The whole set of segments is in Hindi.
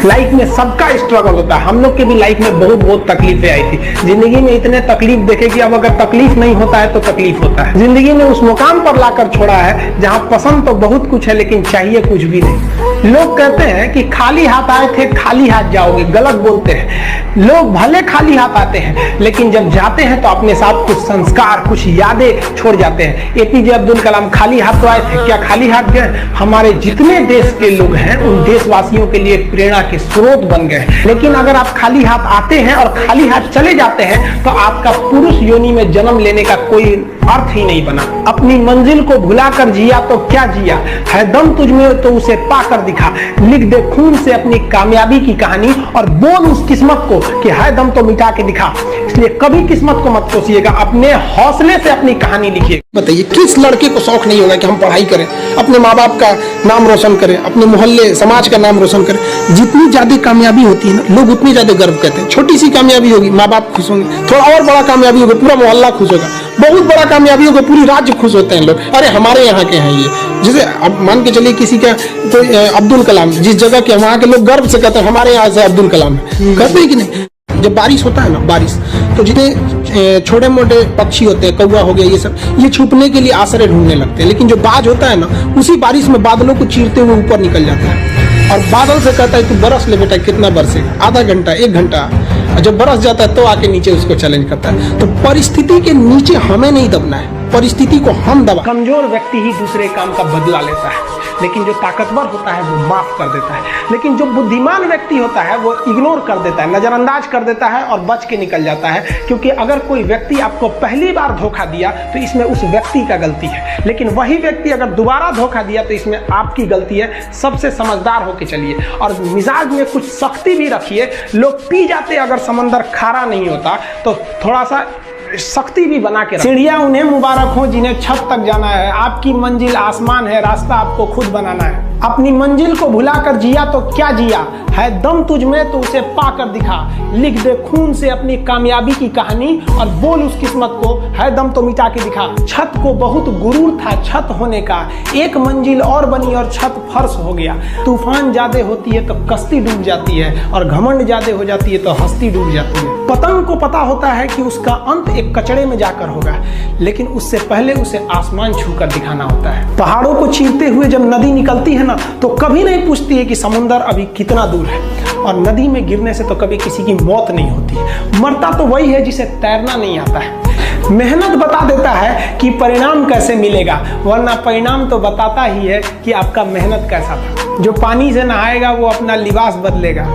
लाइफ में सबका स्ट्रगल होता है। हम लोग के भी लाइफ में बहुत तकलीफें आई थी। जिंदगी में इतने तकलीफ देखे कि अब अगर तकलीफ नहीं होता है तो तकलीफ होता है। जिंदगी में उस मुकाम पर लाकर छोड़ा है जहां पसंद तो बहुत कुछ है लेकिन चाहिए कुछ भी नहीं। लोग कहते हैं कि खाली हाथ आए थे खाली हाथ जाओगे, गलत बोलते हैं। लोग भले खाली हाथ आते हैं लेकिन जब जाते हैं तो अपने साथ कुछ संस्कार, कुछ यादें छोड़ जाते हैं। एपीजे अब्दुल कलाम खाली हाथ तो आए थे, क्या खाली हाथ गए? हमारे जितने देश के लोग हैं उन देशवासियों के लिए प्रेरणा के स्रोत बन गए। लेकिन अगर आप खाली हाथ आते हैं और खाली हाथ चले जाते हैं तो आपका पुरुष योनि में जन्म लेने का कोई अर्थ ही नहीं बना। अपनी मंजिल को भुलाकर जिया तो क्या जिया, है दम तुझमें तो उसे पाकर दिखा। लिख दे खून से अपनी कामयाबी की कहानी और बोल उस किस्मत को कि है दम तो मिटा के दिखा। इसलिए कभी किस्मत को मत कोसिएगा, अपने हौसले से अपनी कहानी लिखिए। बताइए किस लड़के को शौक नहीं होगा कि हम पढ़ाई करें, अपने माँ बाप का नाम रोशन करें, अपने मोहल्ले समाज का नाम रोशन करें। जितनी ज्यादा कामयाबी होती है ना, लोग उतनी ज्यादा गर्व करते हैं। छोटी सी कामयाबी होगी माँ बाप खुश होंगे, थोड़ा और बड़ा कामयाबी होगा पूरा मोहल्ला खुश होगा, बहुत बड़ा कामयाबी होगा पूरी राज्य खुश होते हैं लोग। अरे हमारे यहाँ के हैं ये, जैसे अब मान के चलिए किसी का तो अब्दुल कलाम, जिस जगह के वहाँ के लोग गर्व से कहते हैं हमारे यहाँ से अब्दुल कलाम है, कहते हैं कि नहीं। जब बारिश होता है ना, बारिश तो जितने छोटे मोटे पक्षी होते हैं, कौवा हो गया, ये सब, ये छुपने के लिए आश्रय ढूंढने लगते हैं। लेकिन जो बाज होता है ना, उसी बारिश में बादलों को चीरते हुए ऊपर निकल जाता है और बादल से कहता है तू बरस ले बेटा, कितना बरसेगा, आधा घंटा, 1 घंटा। जब बरस जाता है तो आके नीचे उसको चैलेंज करता है। तो परिस्थिति के नीचे हमें नहीं दबना है, परिस्थिति को हम दबा। कमजोर व्यक्ति ही दूसरे काम का बदला लेता है, लेकिन जो ताकतवर होता है वो माफ कर देता है। लेकिन जो बुद्धिमान व्यक्ति होता है वो इग्नोर कर देता है, नजरअंदाज कर देता है और बच के निकल जाता है। क्योंकि अगर कोई व्यक्ति आपको पहली बार धोखा दिया तो इसमें उस व्यक्ति का गलती है, लेकिन वही व्यक्ति अगर दोबारा धोखा दिया तो इसमें आपकी गलती है। सबसे समझदार होके चलिए और मिजाज में कुछ सख्ती भी रखिए। लोग पी जाते अगर समंदर खारा नहीं होता तो थोड़ा सा सख्ती भी बना के। सीढ़ियां उन्हें मुबारक हो जिन्हें छत तक जाना है, आपकी मंजिल आसमान है, रास्ता आपको खुद बनाना है। अपनी मंजिल को भुलाकर जिया तो क्या जिया, है दम तुझ में तो उसे पाकर दिखा। लिख दे खून से अपनी कामयाबी की कहानी और बोल उस किस्मत को, है दम तो मिटा के दिखा। छत को बहुत गुरूर था छत होने का, एक मंजिल और बनी और छत फर्श हो गया। तूफान ज्यादा होती है तो कश्ती डूब जाती है और घमंड ज्यादा हो जाती है तो हस्ती डूब जाती है। पतंग को पता होता है कि उसका अंत एक कचड़े में जाकर होगा, लेकिन उससे पहले उसे आसमान छूकर दिखाना होता है। पहाड़ों को चीरते हुए जब नदी निकलती है ना, तो कभी नहीं पूछती है कि समुद्र अभी कितना दूर है। और नदी में गिरने से तो कभी किसी की मौत नहीं होती है, मरता तो वही है जिसे तैरना नहीं आता है। मेहनत बता देता है कि परिणाम कैसे मिलेगा, वरना परिणाम तो बताता ही है कि आपका मेहनत कैसा था। जो पानी से नहाएगा वो अपना लिबास बदलेगा,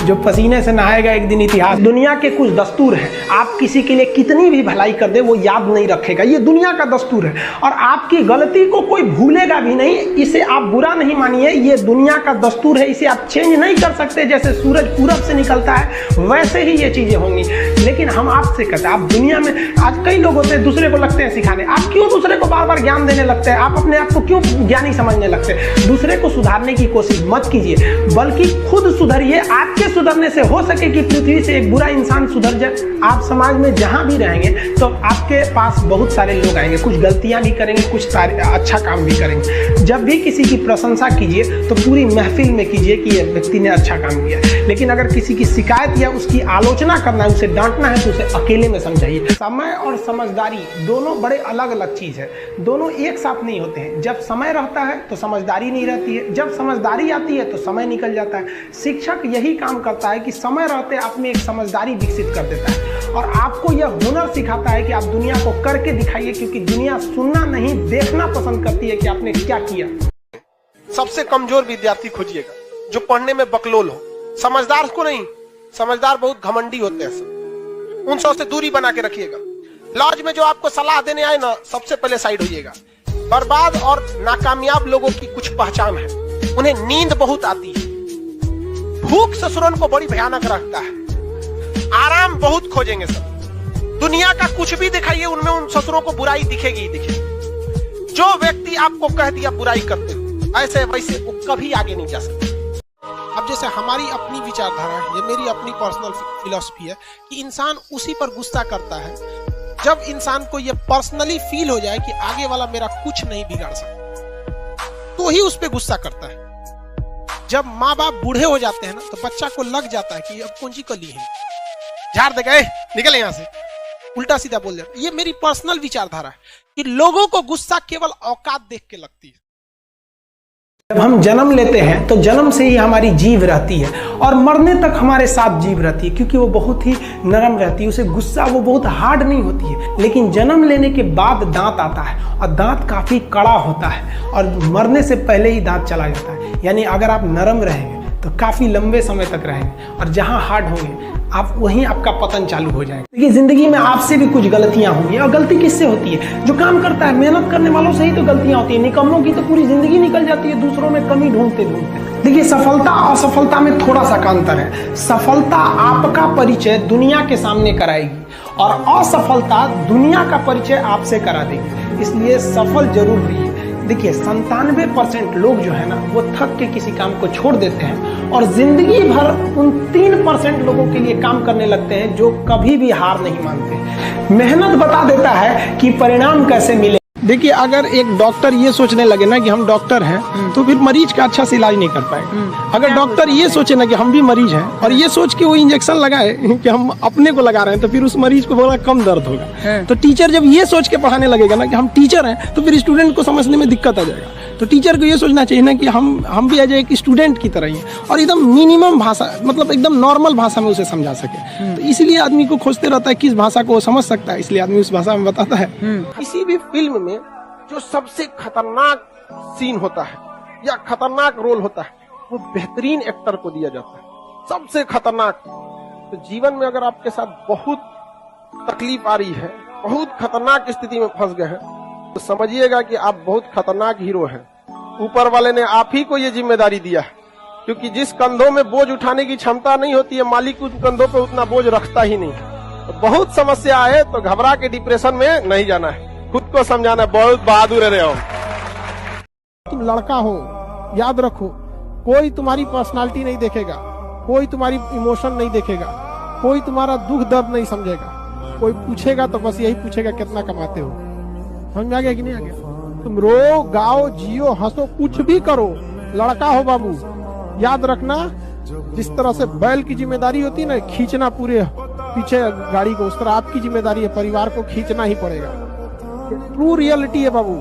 जो पसीने से नहाएगा एक दिन इतिहास। दुनिया के कुछ दस्तूर हैं, आप किसी के लिए कितनी भी भलाई कर दे वो याद नहीं रखेगा, ये दुनिया का दस्तूर है। और आपकी गलती को कोई भूलेगा भी नहीं, इसे आप बुरा नहीं मानिए, ये दुनिया का दस्तूर है, इसे आप चेंज नहीं कर सकते। जैसे सूरज पूरब से निकलता है वैसे ही ये चीजें होंगी। लेकिन हम आपसे कहते हैं, आप दुनिया में आज कई लोग होते हैं दूसरे को लगते हैं सिखाने, आप क्यों दूसरे को बार बार ज्ञान देने लगते हैं, आप अपने आप को क्यों ज्ञानी समझने लगते हैं। दूसरे को सुधारने की कोशिश मत कीजिए, बल्कि खुद सुधरिए। आपके सुधरने से हो सके कि पृथ्वी से एक बुरा इंसान सुधर जाए। आप समाज में जहां भी रहेंगे तो आपके पास बहुत सारे लोग आएंगे, कुछ गलतियां भी करेंगे, कुछ अच्छा काम भी करेंगे। जब भी किसी की प्रशंसा कीजिए तो पूरी महफिल में कीजिए कि यह व्यक्ति ने अच्छा काम किया। लेकिन अगर किसी की शिकायत या उसकी आलोचना करना है, उसे डांटना है, तो उसे अकेले में समझाइए। समय और समझदारी दोनों बड़े अलग अलग चीज है, दोनों एक साथ नहीं होते हैं। जब समय रहता है तो समझदारी नहीं रहती है, जब समझदारी आती है तो समय निकल जाता है। शिक्षक यही काम करता है कि समय रहते आप में एक समझदारी विकसित कर देता है और आपको यह हुनर सिखाता है कि आप दुनिया को करके दिखाइए, क्योंकि दुनिया सुनना नहीं देखना पसंद करती है कि आपने क्या किया। सबसे कमजोर विद्यार्थी खोजिएगा जो पढ़ने में बकलोल हो, समझदार को नहीं। समझदार बहुत घमंडी होते हैं सब, उन सब से दूरी बना के रखिएगा। लॉज में जो आपको सलाह देने आए ना, सबसे पहले साइड होइएगा। बर्बाद और नाकामयाब लोगों की कुछ पहचान है, उन्हें नींद बहुत आती है, भूख ससुरन को बड़ी भयानक रखता है, आराम बहुत खोजेंगे सब। दुनिया का कुछ भी दिखाइए, उनमें उन ससुरों को बुराई दिखेगी ही दिखेगी। जो व्यक्ति आपको कह दिया बुराई करते हो, ऐसे वैसे वो कभी आगे नहीं जा सकते। अब जैसे हमारी अपनी विचारधारा है, ये मेरी अपनी पर्सनल फिलॉसफी है कि इंसान उसी पर गुस्सा करता है जब इंसान को ये पर्सनली फील हो जाए कि आगे वाला मेरा कुछ नहीं बिगाड़ सकता, तो ही उस पर गुस्सा करता है। जब माँ बाप बूढ़े हो जाते हैं ना तो बच्चा को लग जाता है कि अब कौन सी कली है, झाड़ देगा, निकल यहाँ से, उल्टा सीधा बोल देता। ये मेरी पर्सनल विचारधारा है कि लोगों को गुस्सा केवल औकात देख के लगती है। जब हम जन्म लेते हैं तो जन्म से ही हमारी जीभ रहती है और मरने तक हमारे साथ जीभ रहती है, क्योंकि वो बहुत ही नरम रहती है, उसे गुस्सा वो बहुत हार्ड नहीं होती है। लेकिन जन्म लेने के बाद दांत आता है और दांत काफी कड़ा होता है और मरने से पहले ही दांत चला जाता है। यानी अगर आप नरम रहेंगे तो काफी लंबे समय तक रहेंगे और जहां हार्ड होंगे आप वहीं आपका पतन चालू हो जाएगा। देखिए जिंदगी में आपसे भी कुछ गलतियां होंगी और गलती किससे होती है? जो काम करता है, मेहनत करने वालों से ही तो गलतियां होती है। निकम्मों की तो पूरी जिंदगी निकल जाती है दूसरों में कमी ढूंढते ढूंढते। देखिए सफलता और असफलता में थोड़ा सा अंतर है। सफलता आपका परिचय दुनिया के सामने कराएगी और असफलता दुनिया का परिचय आपसे करा देगी। इसलिए सफल जरूर रहिए। देखिए 97% लोग जो है ना वो थक के किसी काम को छोड़ देते हैं और जिंदगी भर उन 3% लोगों के लिए काम करने लगते हैं जो कभी भी हार नहीं मानते। मेहनत बता देता है कि परिणाम कैसे मिले। देखिए अगर एक डॉक्टर ये सोचने लगे ना कि हम डॉक्टर हैं तो फिर मरीज का अच्छा से इलाज नहीं कर पाएगा। अगर डॉक्टर ये सोचे ना कि हम भी मरीज हैं और ये सोच के वो इंजेक्शन लगाए कि हम अपने को लगा रहे हैं तो फिर उस मरीज को थोड़ा कम दर्द होगा। तो टीचर जब ये सोच के पढ़ाने लगेगा ना कि हम टीचर हैं तो फिर स्टूडेंट को समझने में दिक्कत आ जाएगा। तो टीचर को ये सोचना चाहिए ना कि हम भी एज एक स्टूडेंट की तरह ही हैं और एकदम मिनिमम भाषा, मतलब एकदम नॉर्मल भाषा में उसे समझा सके। तो इसलिए आदमी को खोजते रहता है किस भाषा को वो समझ सकता है, इसलिए आदमी उस भाषा में बताता है। किसी भी फिल्म में जो सबसे खतरनाक सीन होता है या खतरनाक रोल होता है वो बेहतरीन एक्टर को दिया जाता है, सबसे खतरनाक। तो जीवन में अगर आपके साथ बहुत तकलीफ आ रही है, बहुत खतरनाक स्थिति में फंस गए हैं, तो समझिएगा कि आप बहुत खतरनाक हीरो हैं। ऊपर वाले ने आप ही को ये जिम्मेदारी दिया है, क्योंकि जिस कंधों में बोझ उठाने की क्षमता नहीं होती है मालिक उन कंधों पे उतना बोझ रखता ही नहीं। तो बहुत समस्या आए तो घबरा के डिप्रेशन में नहीं जाना है, खुद को समझाना, बहुत बहादुर रहे हो। तुम लड़का हो, याद रखो, कोई तुम्हारी पर्सनालिटी नहीं देखेगा, कोई तुम्हारी इमोशन नहीं देखेगा, कोई तुम्हारा दुख दर्द नहीं समझेगा। कोई पूछेगा तो बस यही पूछेगा कितना कमाते हो। समझ में आ गया कि नहीं आ गया? तुम रो, गाओ, जियो, हंसो, कुछ भी करो, लड़का हो बाबू। याद रखना जिस तरह से बैल की जिम्मेदारी होती है ना खींचना पूरे पीछे गाड़ी को, उस तरह आपकी जिम्मेदारी है, परिवार को खींचना ही पड़ेगा। ट्रू रियलिटी है बाबू।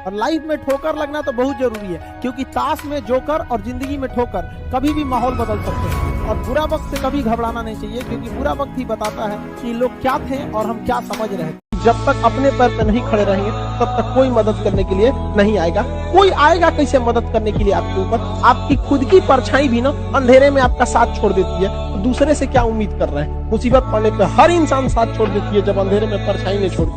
और लाइफ में ठोकर लगना तो बहुत जरूरी है, क्योंकि ताश में जोकर और जिंदगी में ठोकर कभी भी माहौल बदल सकते हैं। और बुरा वक्त से कभी घबराना नहीं चाहिए, क्योंकि बुरा वक्त ही बताता है कि लोग क्या थे और हम क्या समझ रहे हैं। जब तक अपने पैर पे नहीं खड़े रहेंगे तब तक कोई मदद करने के लिए नहीं आएगा। कोई आएगा कैसे मदद करने के लिए आपके ऊपर? आपकी खुद की परछाई भी ना अंधेरे में आपका साथ छोड़ देती है, तो दूसरे से क्या उम्मीद कर रहे हैं? मुसीबत पड़ने पे हर इंसान साथ छोड़ देती है जब अंधेरे में परछाई नहीं छोड़ती।